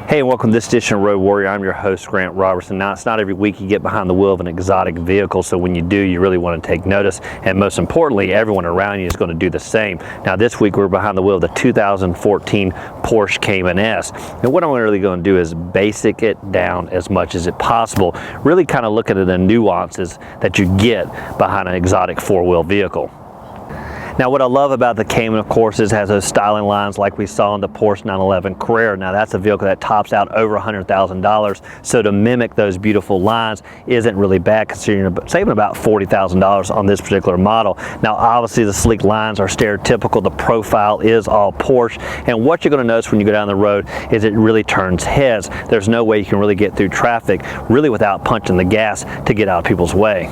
Hey, and welcome to this edition of Road Warrior. I'm your host, Grant Roberson. Now, it's not every week you get behind the wheel of an exotic vehicle, so when you do, you really want to take notice, and most importantly, everyone around you is going to do the same. Now, this week we're behind the wheel of the 2014 Porsche Cayman S. And what I'm really going to do is basic it down as much as possible, really kind of looking at the nuances that you get behind an exotic four-wheel vehicle. Now, what I love about the Cayman, of course, is it has those styling lines like we saw in the Porsche 911 Carrera. Now, that's a vehicle that tops out over $100,000, so to mimic those beautiful lines isn't really bad, considering you're saving about $40,000 on this particular model. Now, obviously, the sleek lines are stereotypical. The profile is all Porsche, and what you're going to notice when you go down the road is it really turns heads. There's no way you can really get through traffic really without punching the gas to get out of people's way.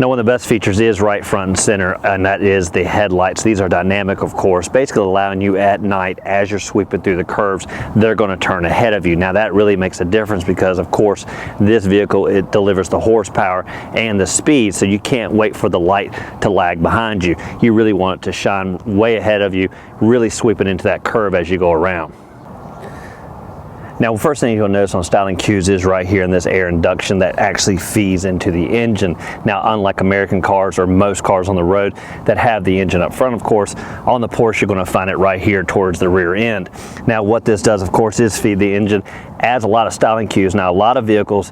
Now, one of the best features is right front and center, and that is the headlights. These are dynamic, of course, basically allowing you at night, as you're sweeping through the curves, they're going to turn ahead of you. Now, that really makes a difference because, of course, this vehicle, it delivers the horsepower and the speed, so you can't wait for the light to lag behind you. You really want it to shine way ahead of you, really sweeping into that curve as you go around. Now, the first thing you'll notice on styling cues is right here in this air induction that actually feeds into the engine. Now, unlike American cars or most cars on the road that have the engine up front, of course, on the Porsche, you're going to find it right here towards the rear end. Now, what this does, of course, is feed the engine, adds a lot of styling cues. Now, a lot of vehicles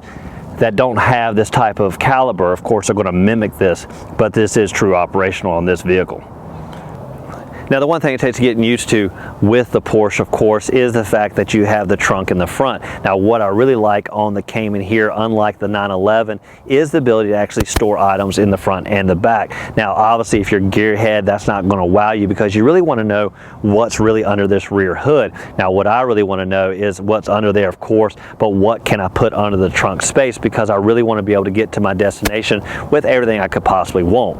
that don't have this type of caliber, of course, are going to mimic this, but this is true operational on this vehicle. Now, the one thing it takes getting used to with the Porsche, of course, is the fact that you have the trunk in the front. Now, what I really like on the Cayman here, unlike the 911, is the ability to actually store items in the front and the back. Now, obviously, if you're gearhead, that's not going to wow you because you really want to know what's really under this rear hood. Now, what I really want to know is what's under there, of course, but what can I put under the trunk space, because I really want to be able to get to my destination with everything I could possibly want.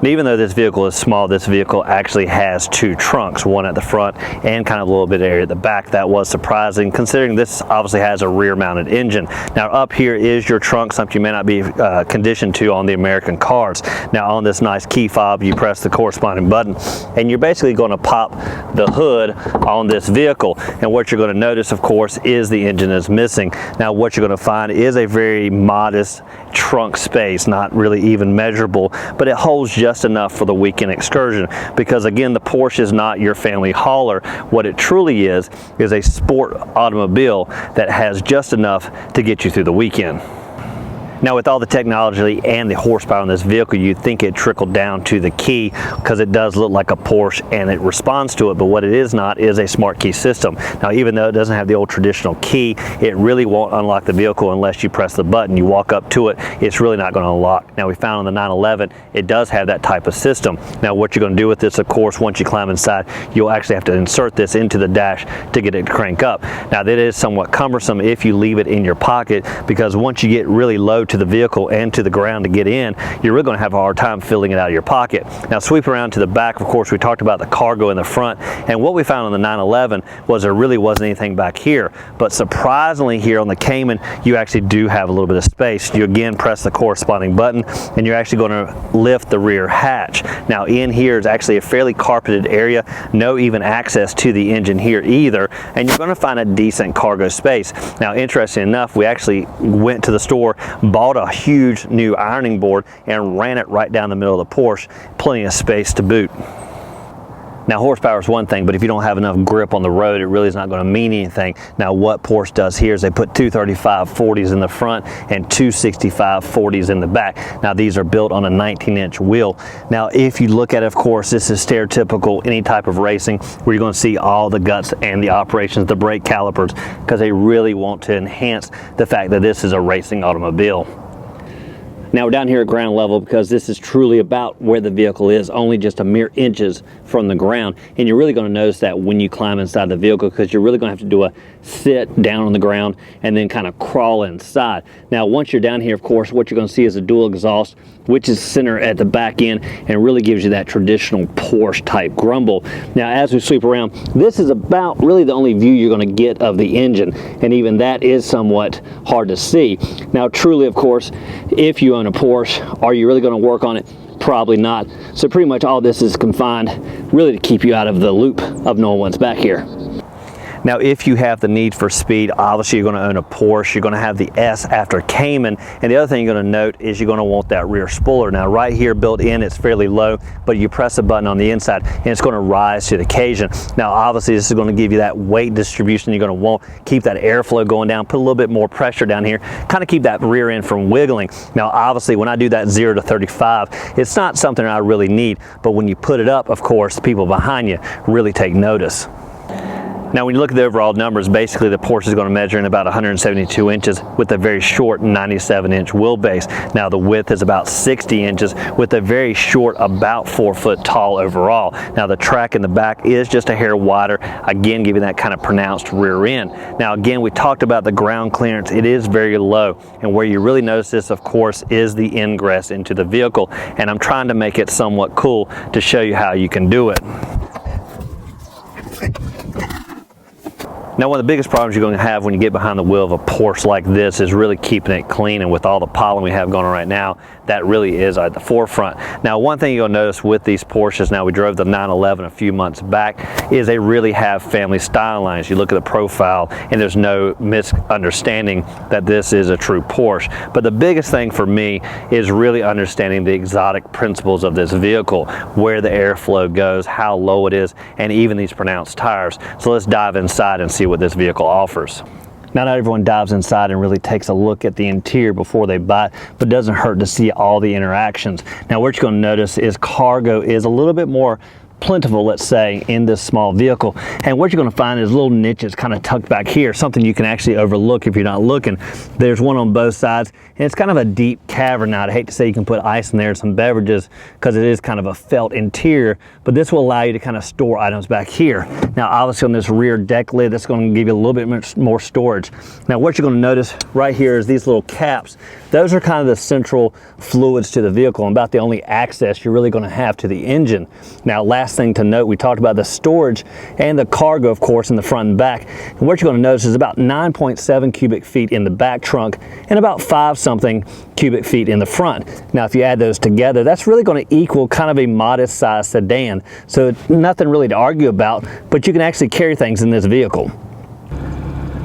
Even though this vehicle is small, this vehicle actually has two trunks, one at the front and kind of a little bit of area at the back. That was surprising, considering this obviously has a rear-mounted engine. Now, up here is your trunk, something you may not be conditioned to on the American cars. Now, on this nice key fob, you press the corresponding button, and you're basically going to pop the hood on this vehicle. And what you're going to notice, of course, is the engine is missing. Now, what you're going to find is a very modest trunk space, not really even measurable, but it holds just enough for the weekend excursion, because again, the Porsche is not your family hauler. What it truly is a sport automobile that has just enough to get you through the weekend. Now, with all the technology and the horsepower on this vehicle, you'd think it trickled down to the key, because it does look like a Porsche and it responds to it, but what it is not is a smart key system. Now, even though it doesn't have the old traditional key, it really won't unlock the vehicle unless you press the button. You walk up to it, it's really not going to unlock. Now, we found on the 911, it does have that type of system. Now, what you're going to do with this, of course, once you climb inside, you'll actually have to insert this into the dash to get it to crank up. Now, that is somewhat cumbersome if you leave it in your pocket, because once you get really low to the vehicle and to the ground to get in, you're really going to have a hard time filling it out of your pocket. Now, sweep around to the back, of course, we talked about the cargo in the front, and what we found on the 911 was there really wasn't anything back here, but surprisingly here on the Cayman, you actually do have a little bit of space. You again press the corresponding button, and you're actually going to lift the rear hatch. Now, in here is actually a fairly carpeted area, no even access to the engine here either, and you're going to find a decent cargo space. Now, interesting enough, we actually went to the store, bought a huge new ironing board, and ran it right down the middle of the Porsche. Plenty of space to boot. Now, horsepower is one thing, but if you don't have enough grip on the road, it really is not going to mean anything. Now, what Porsche does here is they put two 35/40s in the front and two 65/40s in the back. Now, these are built on a 19-inch wheel. Now, if you look at it, of course, this is stereotypical any type of racing where you're going to see all the guts and the operations, the brake calipers, because they really want to enhance the fact that this is a racing automobile. Now, we're down here at ground level because this is truly about where the vehicle is, only just a mere inches from the ground. And you're really going to notice that when you climb inside the vehicle, because you're really going to have to do a sit down on the ground, and then kind of crawl inside. Now, once you're down here, of course, what you're going to see is a dual exhaust, which is center at the back end and really gives you that traditional Porsche type grumble. Now, as we sweep around, this is about really the only view you're going to get of the engine, and even that is somewhat hard to see. Now, truly, of course, if you own a Porsche, are you really going to work on it? Probably not. So pretty much all this is confined really to keep you out of the loop of knowing what's back here. Now, if you have the need for speed, obviously you're going to own a Porsche. You're going to have the S after Cayman. And the other thing you're going to note is you're going to want that rear spoiler. Now, right here built in, it's fairly low, but you press a button on the inside and it's going to rise to the occasion. Now, obviously this is going to give you that weight distribution you're going to want. Keep that airflow going down, put a little bit more pressure down here, kind of keep that rear end from wiggling. Now, obviously when I do that 0 to 35, it's not something I really need, but when you put it up, of course, the people behind you really take notice. Now, when you look at the overall numbers, basically the Porsche is going to measure in about 172 inches with a very short 97-inch wheelbase. Now, the width is about 60 inches with a very short, about 4 foot tall overall. Now, the track in the back is just a hair wider, again, giving that kind of pronounced rear end. Now, again, we talked about the ground clearance. It is very low, and where you really notice this, of course, is the ingress into the vehicle, and I'm trying to make it somewhat cool to show you how you can do it. Now, one of the biggest problems you're going to have when you get behind the wheel of a Porsche like this is really keeping it clean, and with all the pollen we have going on right now, that really is at the forefront. Now, one thing you'll notice with these Porsches, now we drove the 911 a few months back, is they really have family style lines. You look at the profile and there's no misunderstanding that this is a true Porsche. But the biggest thing for me is really understanding the exotic principles of this vehicle, where the airflow goes, how low it is, and even these pronounced tires. So let's dive inside and see what this vehicle offers. Now, not everyone dives inside and really takes a look at the interior before they buy it, but it doesn't hurt to see all the interactions. Now, what you're going to notice is cargo is a little bit more plentiful, let's say, in this small vehicle, and what you're going to find is little niches kind of tucked back here, something you can actually overlook if you're not looking. There's one on both sides, and it's kind of a deep cavern. Now, I'd hate to say you can put ice in there and some beverages because it is kind of a felt interior, but this will allow you to kind of store items back here. Now, obviously on this rear deck lid, that's going to give you a little bit more storage. Now, what you're going to notice right here is these little caps. Those are kind of the central fluids to the vehicle, and about the only access you're really going to have to the engine. Now, last thing to note, we talked about the storage and the cargo, of course, in the front and back. And what you're going to notice is about 9.7 cubic feet in the back trunk and about 5-something cubic feet in the front. Now, if you add those together, that's really going to equal kind of a modest sized sedan. So it's nothing really to argue about, but you can actually carry things in this vehicle.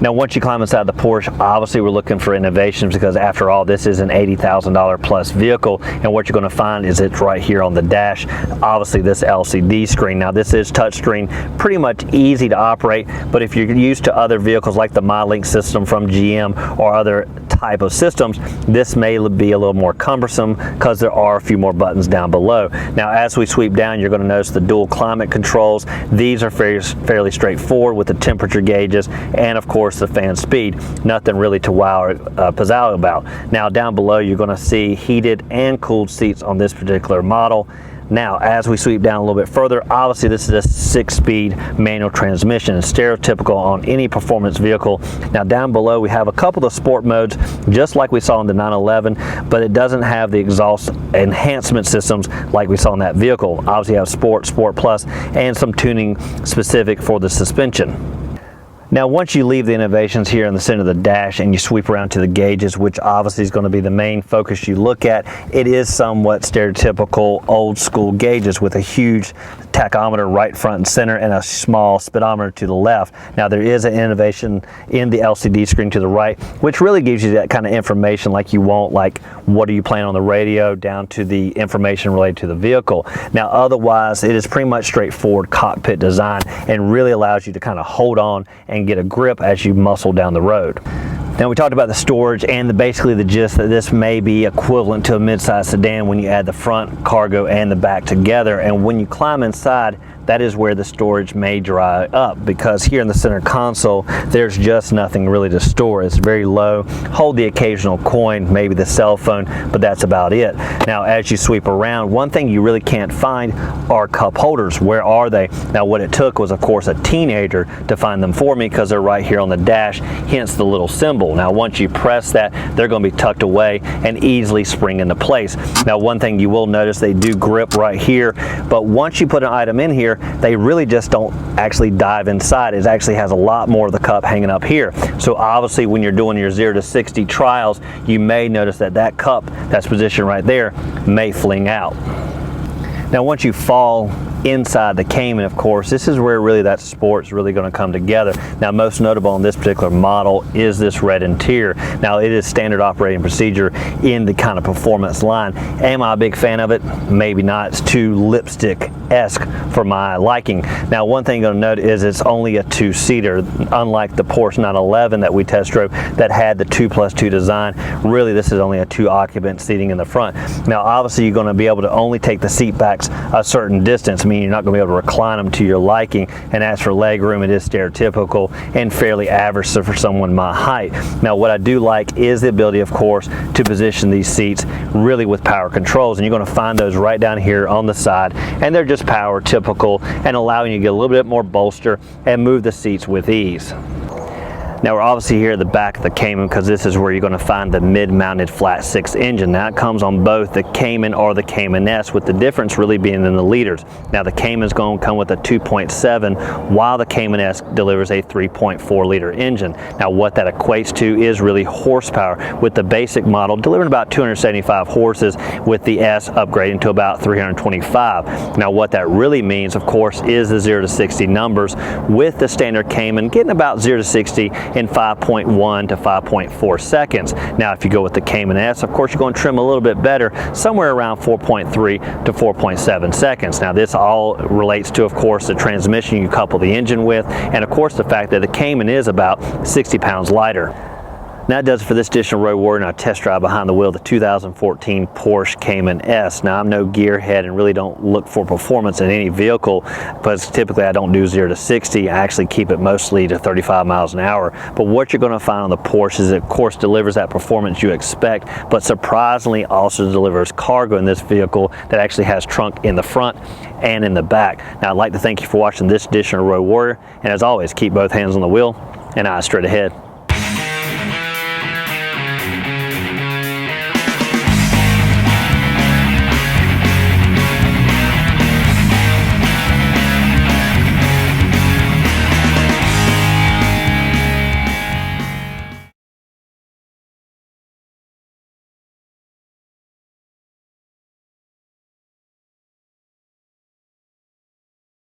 Now, once you climb inside the Porsche, obviously we're looking for innovations because after all, this is an $80,000 plus vehicle, and what you're going to find is it's right here on the dash. Obviously this LCD screen. Now, this is touchscreen, pretty much easy to operate, but if you're used to other vehicles like the MyLink system from GM or other type of systems, this may be a little more cumbersome because there are a few more buttons down below. Now, as we sweep down, you're going to notice the dual climate controls. These are fairly straightforward with the temperature gauges and, of course, the fan speed. Nothing really to wow or pizzazz about. Now, down below, you're going to see heated and cooled seats on this particular model. Now, as we sweep down a little bit further, obviously this is a 6-speed manual transmission, and stereotypical on any performance vehicle. Now, down below we have a couple of sport modes, just like we saw in the 911, but it doesn't have the exhaust enhancement systems like we saw in that vehicle. Obviously you have Sport, Sport Plus, and some tuning specific for the suspension. Now, once you leave the innovations here in the center of the dash and you sweep around to the gauges, which obviously is going to be the main focus you look at, it is somewhat stereotypical old school gauges with a huge tachometer right front and center and a small speedometer to the left. Now, there is an innovation in the LCD screen to the right, which really gives you that kind of information like you want, like what are you playing on the radio, down to the information related to the vehicle. Now, otherwise, it is pretty much straightforward cockpit design and really allows you to kind of hold on and get a grip as you muscle down the road. Now, we talked about the storage and basically the gist that this may be equivalent to a mid-size sedan when you add the front, cargo, and the back together. And when you climb inside, that is where the storage may dry up, because here in the center console there's just nothing really to store. It's very low. Hold the occasional coin, maybe the cell phone, but that's about it. Now as you sweep around, one thing you really can't find are cup holders. Where are they? Now what it took was, of course, a teenager to find them for me, because they're right here on the dash, hence the little symbol. Now once you press that, they're going to be tucked away and easily spring into place. Now one thing you will notice, they do grip right here, but once you put an item in here, they really just don't actually dive inside. It actually has a lot more of the cup hanging up here. So obviously when you're doing your 0 to 60 trials, you may notice that that cup that's positioned right there may fling out. Now once you fall inside the Cayman, of course, this is where really that sport's really going to come together. Now most notable on this particular model is this red interior. Now it is standard operating procedure in the kind of performance line. Am I a big fan of it? Maybe not. It's too lipstick-esque for my liking. Now one thing you're going to note is it's only a 2-seater, unlike the Porsche 911 that we test drove that had the 2+2 design. Really this is only a 2-occupant seating in the front. Now obviously you're going to be able to only take the seat backs a certain distance, meaning you're not going to be able to recline them to your liking. And as for leg room, it is stereotypical and fairly average for someone my height. Now what I do like is the ability, of course, to position these seats really with power controls, and you're going to find those right down here on the side, and they're just power typical and allowing you to get a little bit more bolster and move the seats with ease. Now we're obviously here at the back of the Cayman, because this is where you're going to find the mid-mounted flat 6 engine. Now it comes on both the Cayman or the Cayman S, with the difference really being in the liters. Now the Cayman's going to come with a 2.7, while the Cayman S delivers a 3.4 liter engine. Now what that equates to is really horsepower, with the basic model delivering about 275 horses, with the S upgrading to about 325. Now what that really means, of course, is the 0 to 60 numbers, with the standard Cayman getting about 0 to 60 in 5.1 to 5.4 seconds. Now if you go with the Cayman S, of course you're going to trim a little bit better, somewhere around 4.3 to 4.7 seconds. Now this all relates to, of course, the transmission you couple the engine with, and of course the fact that the Cayman is about 60 pounds lighter. Now that does it for this edition of Road Warrior and our test drive behind the wheel of the 2014 Porsche Cayman S. Now I'm no gearhead and really don't look for performance in any vehicle, because typically I don't do 0 to 60. I actually keep it mostly to 35 miles an hour. But what you're going to find on the Porsche is it, of course, delivers that performance you expect, but surprisingly also delivers cargo in this vehicle that actually has trunk in the front and in the back. Now I'd like to thank you for watching this edition of Road Warrior, and as always, keep both hands on the wheel and eyes straight ahead.